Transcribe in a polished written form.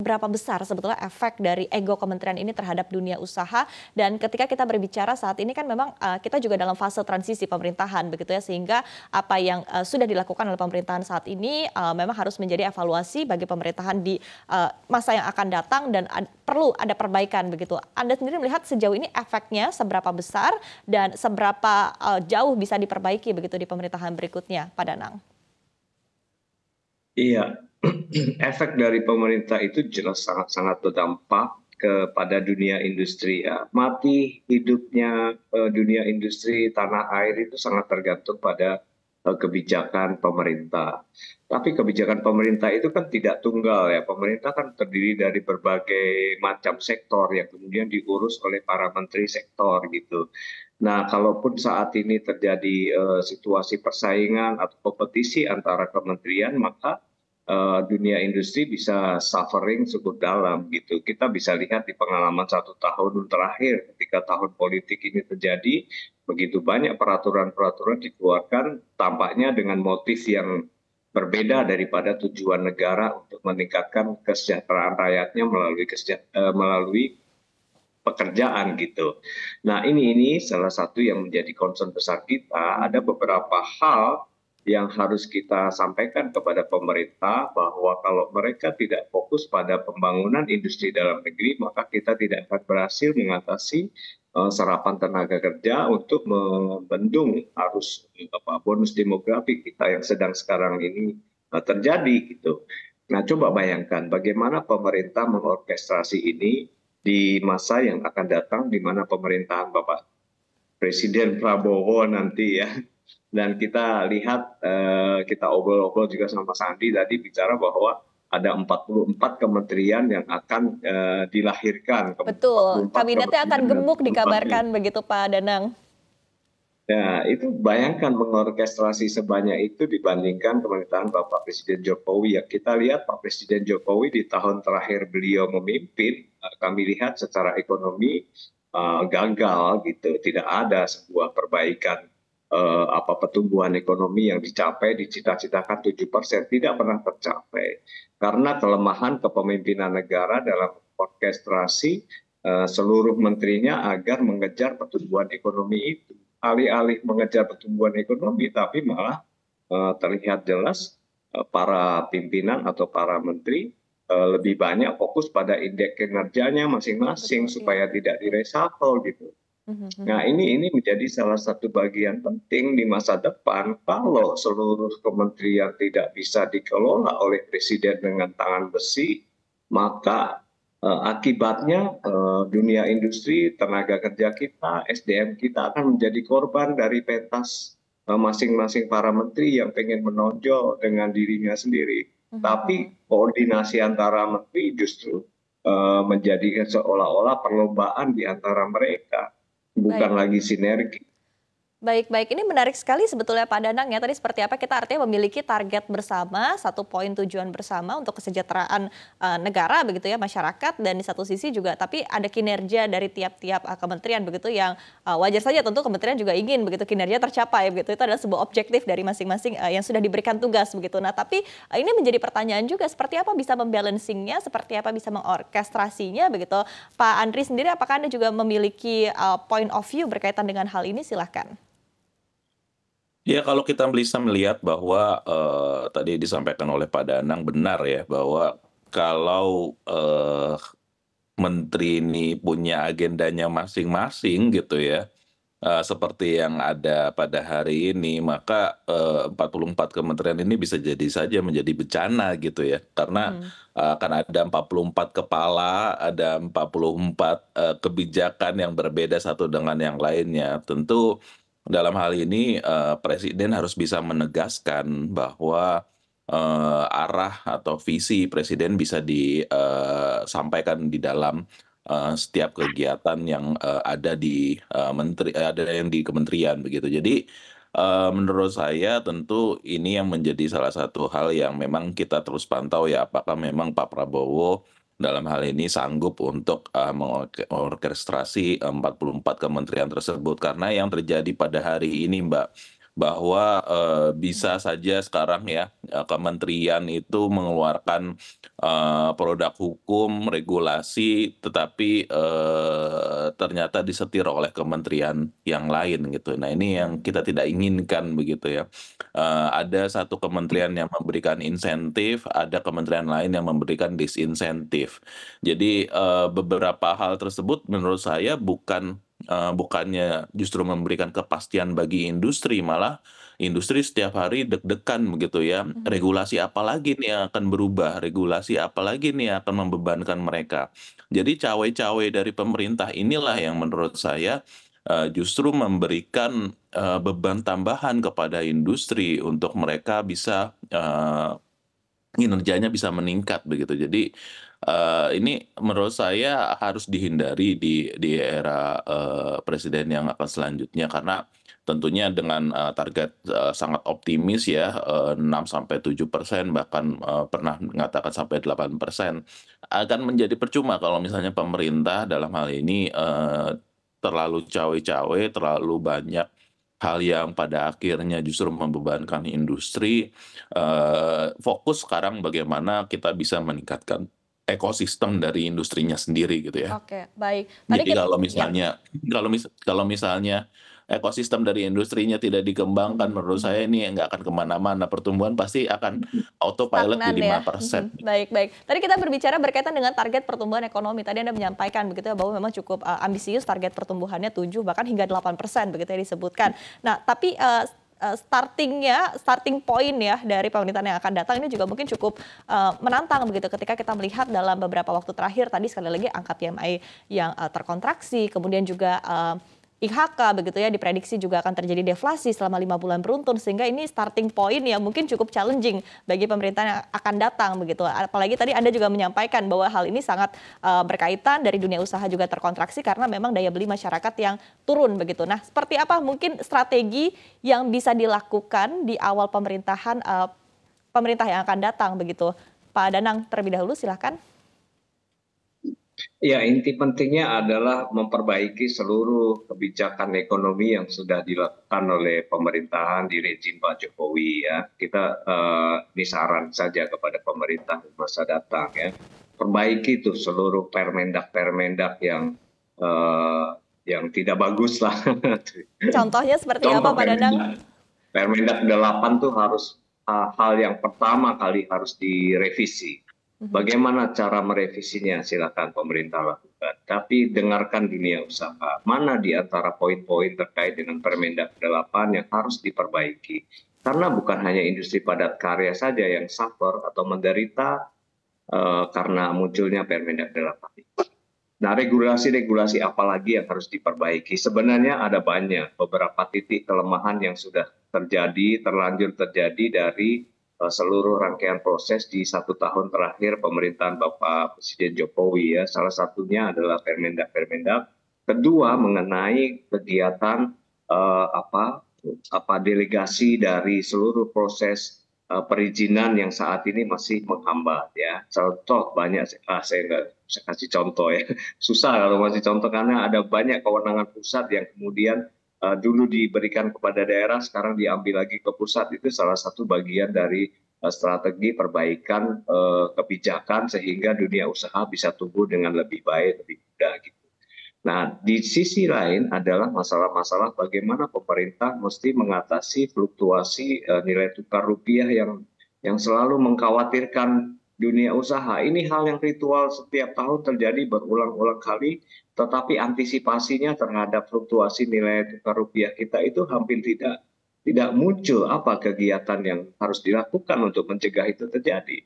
seberapa besar sebetulnya efek dari ego kementerian ini terhadap dunia usaha, dan ketika kita berbicara saat ini kan memang kita juga dalam fase transisi pemerintahan begitu ya, sehingga apa yang sudah dilakukan oleh pemerintahan saat ini memang harus menjadi evaluasi bagi pemerintahan di masa yang akan datang, dan perlu ada perbaikan begitu. Anda sendiri melihat sejauh ini efeknya seberapa besar dan seberapa jauh bisa diperbaiki begitu di pemerintahan berikutnya, Pak Danang? Iya, efek dari pemerintah itu jelas sangat-sangat berdampak kepada dunia industri ya. Mati hidupnya dunia industri tanah air itu sangat tergantung pada kebijakan pemerintah. Tapi kebijakan pemerintah itu kan tidak tunggal ya. Pemerintah kan terdiri dari berbagai macam sektor yang kemudian diurus oleh para menteri sektor gitu. Nah, kalaupun saat ini terjadi situasi persaingan atau kompetisi antara kementerian, maka dunia industri bisa suffering cukup dalam gitu. Kita bisa lihat di pengalaman 1 tahun terakhir ketika tahun politik ini terjadi, begitu banyak peraturan-peraturan dikeluarkan tampaknya dengan motif yang berbeda daripada tujuan negara untuk meningkatkan kesejahteraan rakyatnya melalui pekerjaan gitu. Nah, ini salah satu yang menjadi concern besar kita. Ada beberapa hal yang harus kita sampaikan kepada pemerintah bahwa kalau mereka tidak fokus pada pembangunan industri dalam negeri, maka kita tidak akan berhasil mengatasi serapan tenaga kerja untuk membendung arus bonus demografi kita yang sedang sekarang ini terjadi gitu. Nah, coba bayangkan bagaimana pemerintah mengorkestrasi ini di masa yang akan datang, di mana pemerintahan Bapak Presiden Prabowo nanti ya. Dan kita lihat, kita obrol-obrol juga sama Mas Andi tadi bicara bahwa ada 44 kementerian yang akan dilahirkan. Betul, 44 kabinetnya akan kementerian dan gemuk 44. dikabarkan begitu Pak Danang. Ya, itu bayangkan mengorkestrasi sebanyak itu dibandingkan pemerintahan Bapak Presiden Jokowi. Ya, kita lihat Pak Presiden Jokowi di tahun terakhir beliau memimpin, kami lihat secara ekonomi gagal gitu. Tidak ada sebuah perbaikan pertumbuhan ekonomi yang dicapai, dicita-citakan 7%, tidak pernah tercapai. Karena kelemahan kepemimpinan negara dalam orkestrasi seluruh menterinya agar mengejar pertumbuhan ekonomi itu. Alih-alih mengejar pertumbuhan ekonomi, tapi malah terlihat jelas para pimpinan atau para menteri lebih banyak fokus pada indeks kinerjanya masing-masing supaya tidak direshuffle gitu. Nah, ini menjadi salah satu bagian penting di masa depan kalau seluruh kementerian tidak bisa dikelola oleh presiden dengan tangan besi, maka akibatnya dunia industri, tenaga kerja kita, SDM kita akan menjadi korban dari pentas masing-masing para menteri yang pengen menonjol dengan dirinya sendiri. Tapi koordinasi antara menteri justru menjadi seolah-olah perlombaan di antara mereka, bukan Baik. lagi sinergi. Baik, ini menarik sekali sebetulnya Pak Danang ya. Tadi seperti apa kita artinya memiliki target bersama, satu poin tujuan bersama untuk kesejahteraan negara begitu ya, masyarakat, dan di satu sisi juga tapi ada kinerja dari tiap-tiap kementerian begitu yang wajar saja tentu kementerian juga ingin begitu kinerja tercapai begitu. Itu adalah sebuah objektif dari masing-masing yang sudah diberikan tugas begitu. Nah, tapi ini menjadi pertanyaan juga seperti apa bisa membalancingnya, seperti apa bisa mengorkestrasinya begitu. Pak Andri sendiri apakah Anda juga memiliki point of view berkaitan dengan hal ini? Silahkan. Ya, kalau kita bisa melihat bahwa tadi disampaikan oleh Pak Danang benar ya, bahwa kalau menteri ini punya agendanya masing-masing gitu ya, seperti yang ada pada hari ini, maka 44 kementerian ini bisa jadi saja menjadi bencana gitu ya. Karena akan ada 44 kepala, ada 44 kebijakan yang berbeda satu dengan yang lainnya. Tentu dalam hal ini presiden harus bisa menegaskan bahwa arah atau visi presiden bisa disampaikan di dalam setiap kegiatan yang ada di kementerian begitu. Jadi menurut saya tentu ini yang menjadi salah satu hal yang memang kita terus pantau ya, apakah memang Pak Prabowo dalam hal ini sanggup untuk mengorkestrasi 44 kementerian tersebut. Karena yang terjadi pada hari ini, Mbak, bahwa bisa saja sekarang ya kementerian itu mengeluarkan produk hukum, regulasi, tetapi ternyata disetir oleh kementerian yang lain gitu. Nah ini yang kita tidak inginkan begitu ya. Ada satu kementerian yang memberikan insentif, ada kementerian lain yang memberikan disinsentif. Jadi beberapa hal tersebut menurut saya bukannya justru memberikan kepastian bagi industri, malah industri setiap hari deg-degan begitu ya. Regulasi apa lagi nih yang akan berubah? Regulasi apa lagi nih yang akan membebankan mereka? Jadi cawe-cawe dari pemerintah inilah yang menurut saya justru memberikan beban tambahan kepada industri untuk mereka bisa kinerjanya bisa meningkat begitu. Jadi ini menurut saya harus dihindari di era presiden yang akan selanjutnya karena tentunya dengan target sangat optimis ya 6-7% bahkan pernah mengatakan sampai 8% akan menjadi percuma kalau misalnya pemerintah dalam hal ini terlalu cawe-cawe, terlalu banyak hal yang pada akhirnya justru membebankan industri. Fokus sekarang bagaimana kita bisa meningkatkan ekosistem dari industrinya sendiri gitu ya. Oke, baik. Tadi Jadi ya. kalau misalnya ekosistem dari industrinya tidak dikembangkan, menurut saya ini nggak akan kemana-mana. Pertumbuhan pasti akan autopilot di Stagnan ya. 5%. Baik, baik. Tadi kita berbicara berkaitan dengan target pertumbuhan ekonomi. Tadi Anda menyampaikan begitu ya bahwa memang cukup ambisius target pertumbuhannya 7 bahkan hingga 8% begitu ya disebutkan. Nah, tapi starting point ya dari pemerintahan yang akan datang ini juga mungkin cukup menantang begitu ketika kita melihat dalam beberapa waktu terakhir tadi sekali lagi angka PMI yang terkontraksi, kemudian juga IHK begitu ya diprediksi juga akan terjadi deflasi selama 5 bulan beruntun sehingga ini starting point yang mungkin cukup challenging bagi pemerintahan yang akan datang begitu. Apalagi tadi Anda juga menyampaikan bahwa hal ini sangat berkaitan dari dunia usaha juga terkontraksi karena memang daya beli masyarakat yang turun begitu. Nah, seperti apa mungkin strategi yang bisa dilakukan di awal pemerintahan pemerintah yang akan datang begitu. Pak Danang terlebih dahulu silakan. Ya, inti pentingnya adalah memperbaiki seluruh kebijakan ekonomi yang sudah dilakukan oleh pemerintahan di rejim Pak Jokowi ya. Kita ini saran saja kepada pemerintah masa datang ya. Perbaiki tuh seluruh permendak-permendak yang tidak bagus lah. Contohnya seperti Contoh apa Pak Danang? Permendak 8 tuh harus hal yang pertama kali harus direvisi. Bagaimana cara merevisinya silakan pemerintah lakukan. Tapi dengarkan dunia usaha. Mana di antara poin-poin terkait dengan Permendak 8 yang harus diperbaiki. Karena bukan hanya industri padat karya saja yang suffer atau menderita karena munculnya Permendak 8. Nah, regulasi-regulasi apa lagi yang harus diperbaiki? Sebenarnya ada banyak beberapa titik kelemahan yang sudah terlanjur terjadi dari seluruh rangkaian proses di 1 tahun terakhir pemerintahan Bapak Presiden Jokowi ya. Salah satunya adalah permendak. Kedua mengenai kegiatan delegasi dari seluruh proses perizinan yang saat ini masih menghambat ya. Contoh banyak, saya nggak bisa kasih contoh ya. Susah kalau masih contoh karena ada banyak kewenangan pusat yang kemudian dulu diberikan kepada daerah, sekarang diambil lagi ke pusat. Itu salah satu bagian dari strategi perbaikan kebijakan sehingga dunia usaha bisa tumbuh dengan lebih baik, lebih mudah gitu. Nah, di sisi lain adalah masalah-masalah bagaimana pemerintah mesti mengatasi fluktuasi nilai tukar rupiah yang selalu mengkhawatirkan dunia usaha. Ini hal yang ritual setiap tahun terjadi berulang-ulang kali, tetapi antisipasinya terhadap fluktuasi nilai tukar rupiah kita itu hampir tidak muncul apa kegiatan yang harus dilakukan untuk mencegah itu terjadi.